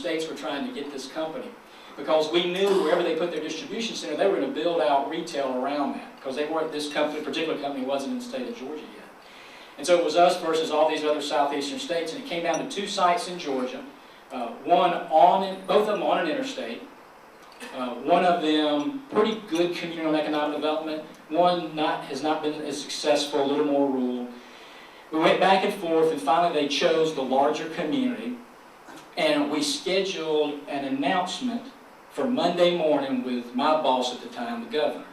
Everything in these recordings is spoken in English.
states were trying to get this company, because we knew wherever they put their distribution center, they were going to build out retail around that, because they weren't, this company, particular company wasn't in the state of Georgia yet. And so it was us versus all these other southeastern states, and it came down to 2 sites in Georgia, both of them on an interstate. One of them pretty good community and economic development. One has not been as successful, a little more rural. We went back and forth, and finally they chose the larger community, and we scheduled an announcement for Monday morning with my boss at the time, the governor.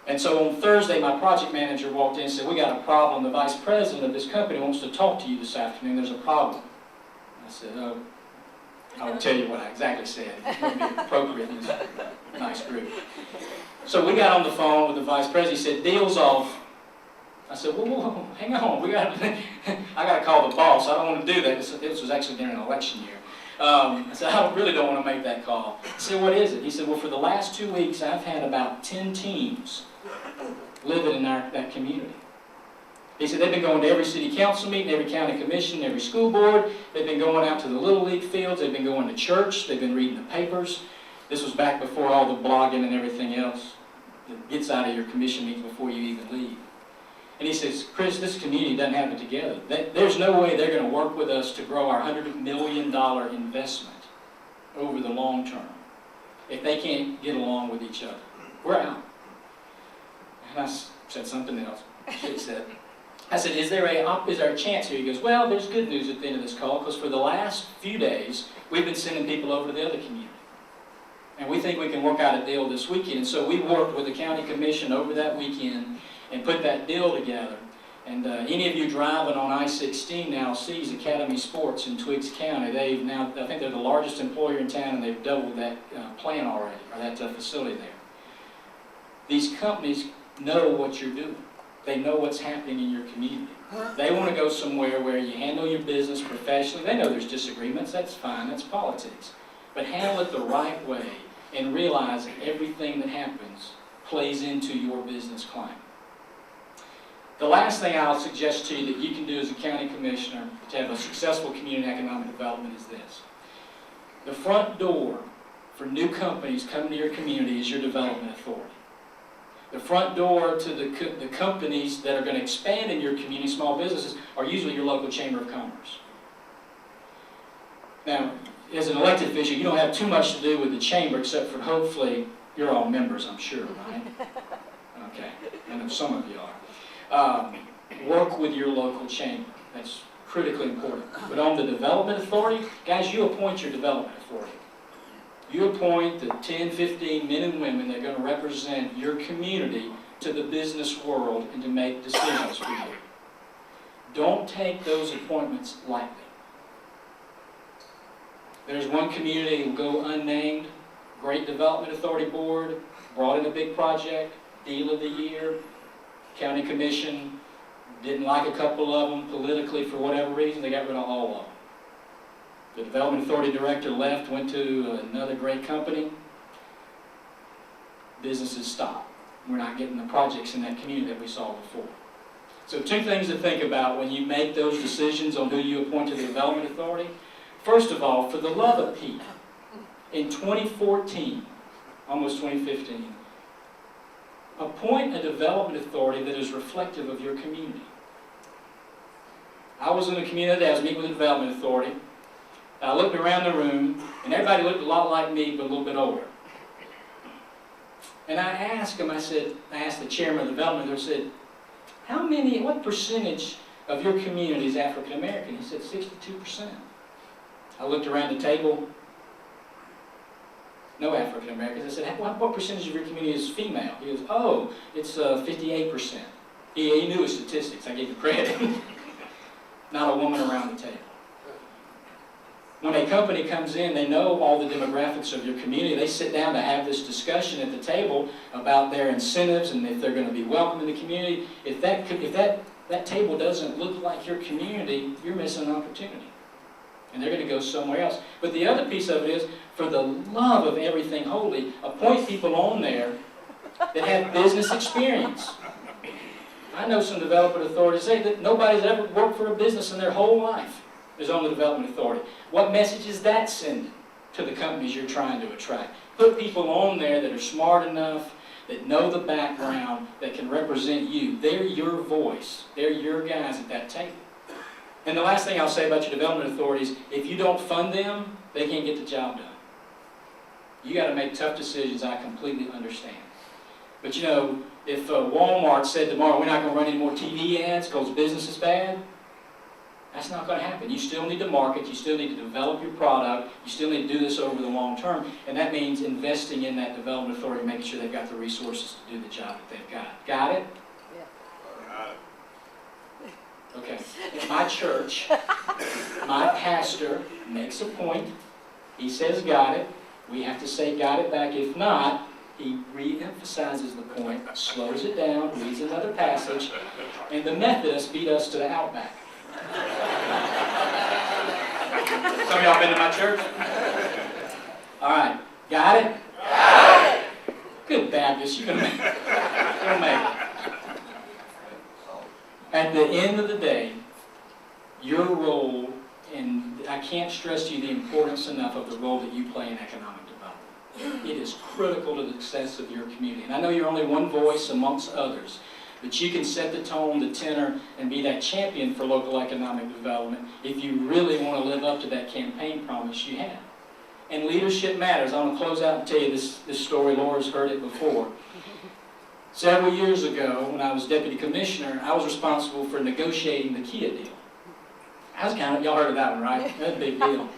And so on Thursday, my project manager walked in and said, "We got a problem. The vice president of this company wants to talk to you this afternoon. There's a problem." I said, "Oh, I won't tell you what I exactly said. It wouldn't be appropriate in this nice group." So we got on the phone with the vice president. He said, "Deal's off." I said, whoa, hang on. I got to call the boss. I don't want to do that. This was actually during an election year. I said, "I really don't want to make that call." I said, "What is it?" He said, "Well, for the last 2 weeks, I've had about 10 teams living in that community." He said they've been going to every city council meeting, every county commission, every school board. They've been going out to the Little League fields. They've been going to church. They've been reading the papers. This was back before all the blogging and everything else that gets out of your commission meetings before you even leave. And he says, "Chris, this community doesn't have it together. There's no way they're going to work with us to grow our $100 million investment over the long term if they can't get along with each other. We're out." And I said something else. She said, I said, is there a chance here?" He goes, "Well, there's good news at the end of this call, because for the last few days, we've been sending people over to the other community. And we think we can work out a deal this weekend." And so we worked with the county commission over that weekend and put that deal together. And any of you driving on I-16 now sees Academy Sports in Twiggs County. They've now, I think they're the largest employer in town, and they've doubled that plant already, or that facility there. These companies know what you're doing. They know what's happening in your community. They want to go somewhere where you handle your business professionally. They know there's disagreements. That's fine. That's politics. But handle it the right way and realize that everything that happens plays into your business climate. The last thing I'll suggest to you that you can do as a county commissioner to have a successful community economic development is this. The front door for new companies coming to your community is your development authority. The front door to the companies that are going to expand in your community, small businesses, are usually your local chamber of commerce. Now, as an elected official, you don't have too much to do with the chamber, except for hopefully you're all members, I'm sure, right? Okay, I know some of you are. Work with your local chamber. That's critically important. But on the development authority, guys, you appoint your development authority. You appoint the 10, 15 men and women that are going to represent your community to the business world and to make decisions for you. Don't take those appointments lightly. There's one community that will go unnamed, great development authority board, brought in a big project, deal of the year, county commission didn't like a couple of them politically for whatever reason, they got rid of all of them. The development authority director left, went to another great company. Businesses stopped. We're not getting the projects in that community that we saw before. So 2 things to think about when you make those decisions on who you appoint to the development authority. First of all, for the love of Pete, in 2014, almost 2015, appoint a development authority that is reflective of your community. I was in a community that I was meeting with the development authority. I looked around the room, and everybody looked a lot like me, but a little bit older. And I asked him, I asked the chairman of the development, I said, what percentage of your community is African American? He said, 62%. I looked around the table, no African Americans. I said, what percentage of your community is female? He goes, oh, it's 58%. He knew his statistics, I gave him credit. Not a woman around the table. When a company comes in, they know all the demographics of your community. They sit down to have this discussion at the table about their incentives and if they're going to be welcome in the community. If that table doesn't look like your community, you're missing an opportunity. And they're going to go somewhere else. But the other piece of it is, for the love of everything holy, appoint people on there that have business experience. I know some development authorities say that nobody's ever worked for a business in their whole life. is on the Development Authority. What message is that sending to the companies you're trying to attract? Put people on there that are smart enough, that know the background, that can represent you. They're your voice. They're your guys at that table. And the last thing I'll say about your development authorities, if you don't fund them, they can't get the job done. You got to make tough decisions, I completely understand. But you know, if Walmart said tomorrow, we're not going to run any more TV ads because business is bad, that's not going to happen. You still need to market, you still need to develop your product, you still need to do this over the long term, and that means investing in that development authority, making sure they've got the resources to do the job that they've got. Got it? Yeah. Got it. Okay. In my church, my pastor makes a point, he says got it, we have to say got it back. If not, he re-emphasizes the point, slows it down, reads another passage, and the Methodists beat us to the outback. Some of y'all been to my church? All right, got it? Got it. Good Baptist, you're gonna make it. You'll make it. At the end of the day, your role, and I can't stress to you the importance enough of the role that you play in economic development. It is critical to the success of your community. And I know you're only one voice amongst others, but you can set the tone, the tenor, and be that champion for local economic development if you really want to live up to that campaign promise you have. And leadership matters. I want to close out and tell you this story. Laura's heard it before. Several years ago, when I was deputy commissioner, I was responsible for negotiating the Kia deal. I was y'all heard of that one, right? That's a big deal.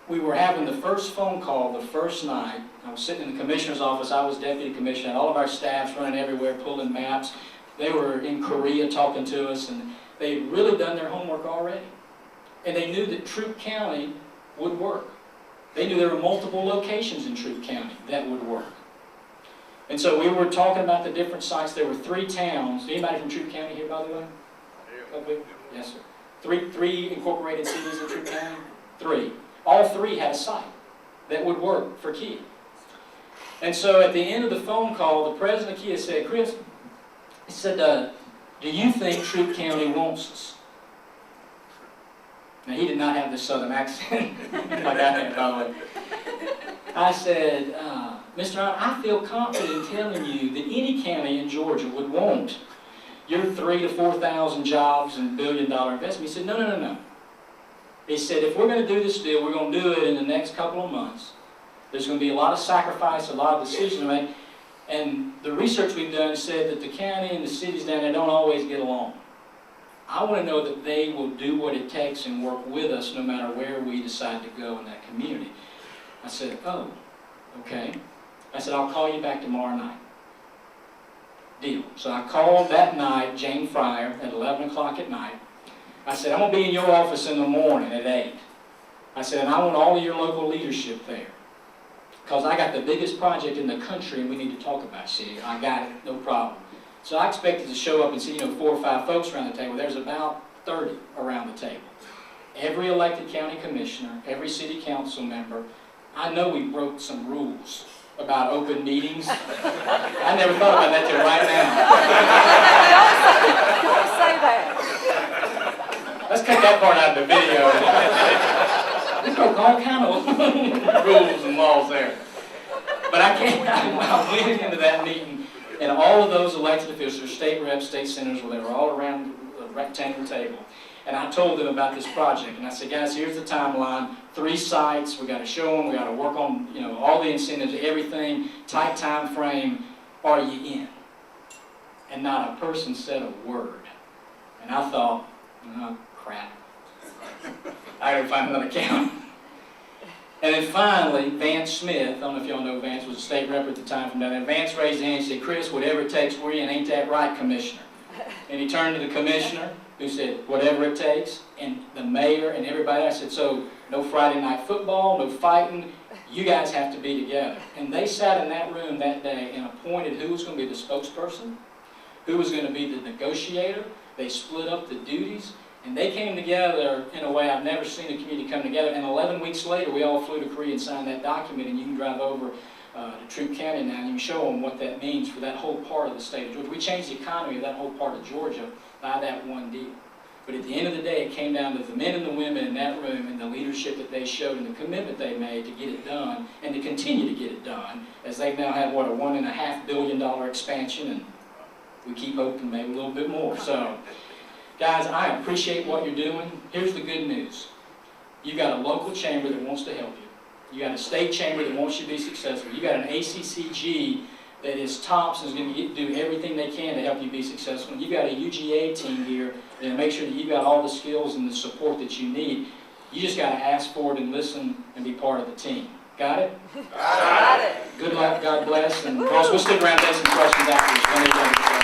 We were having the first phone call the first night. I was sitting in the commissioner's office. I was deputy commissioner. Had all of our staffs running everywhere, pulling maps. They were in Korea talking to us, and they'd really done their homework already. And they knew that Troup County would work. They knew there were multiple locations in Troup County that would work. And so we were talking about the different sites. There were 3 towns. Anybody from Troup County here, by the way? Okay. Yes, sir. Three incorporated cities in Troup County? 3. All 3 had a site that would work for Kia. And so at the end of the phone call, the president of Kia said, Chris, he said, do you think Troup County wants us? Now, he did not have this southern accent like I had, by the way. I said, Mr. Allen, I feel confident in telling you that any county in Georgia would want your 3,000 to 4,000 jobs and billion-dollar investment. He said, no. He said, if we're going to do this deal, we're going to do it in the next couple of months. There's going to be a lot of sacrifice, a lot of decisions to make. And the research we've done said that the county and the cities down there don't always get along. I want to know that they will do what it takes and work with us no matter where we decide to go in that community. I said, oh, okay. I said, I'll call you back tomorrow night. Deal. So I called that night Jane Fryer at 11 o'clock at night. I said, I'm going to be in your office in the morning at 8. I said, and I want all of your local leadership there. Because I got the biggest project in the country and we need to talk about it. See, I got it, no problem. So I expected to show up and see, 4 or 5 folks around the table. There's about 30 around the table. Every elected county commissioner, every city council member. I know we broke some rules about open meetings. I never thought about that till right now. Don't say that. Let's cut that part out of the video. We broke all kind of rules and laws there. But I went into that meeting, and all of those elected officials, state reps, state senators, they were all around the rectangle table. And I told them about this project, and I said, guys, here's the timeline. 3 sites, we got to show them, we got to work on, all the incentives, everything, tight time frame. Are you in? And not a person said a word. And I thought, oh, crap. I got to find another county. And then finally, Vance Smith, I don't know if y'all know Vance, was a state rep at the time from down there. Vance raised his hand and said, Chris, whatever it takes, we're in. Ain't that right, Commissioner? And he turned to the commissioner, who said, whatever it takes, and the mayor and everybody. I said, so no Friday night football, no fighting, you guys have to be together. And they sat in that room that day and appointed who was going to be the spokesperson, who was going to be the negotiator. They split up the duties, and they came together in a way I've never seen a community come together. And 11 weeks later, we all flew to Korea and signed that document, and you can drive over to Troup County now, and you can show them what that means for that whole part of the state of Georgia. We changed the economy of that whole part of Georgia by that one deal. But at the end of the day, it came down to the men and the women in that room and the leadership that they showed and the commitment they made to get it done and to continue to get it done, as they've now had, what, a $1.5 billion expansion, and we keep hoping maybe a little bit more. So, guys, I appreciate what you're doing. Here's the good news. You got a local chamber that wants to help you. You got a state chamber that wants you to be successful. You got an ACCG that is tops and is going to do everything they can to help you be successful. And you got a UGA team here that make sure that you got all the skills and the support that you need. You just got to ask for it and listen and be part of the team. Got it? Got it. Good luck. God bless. And of course, we'll stick around and answer some questions afterwards.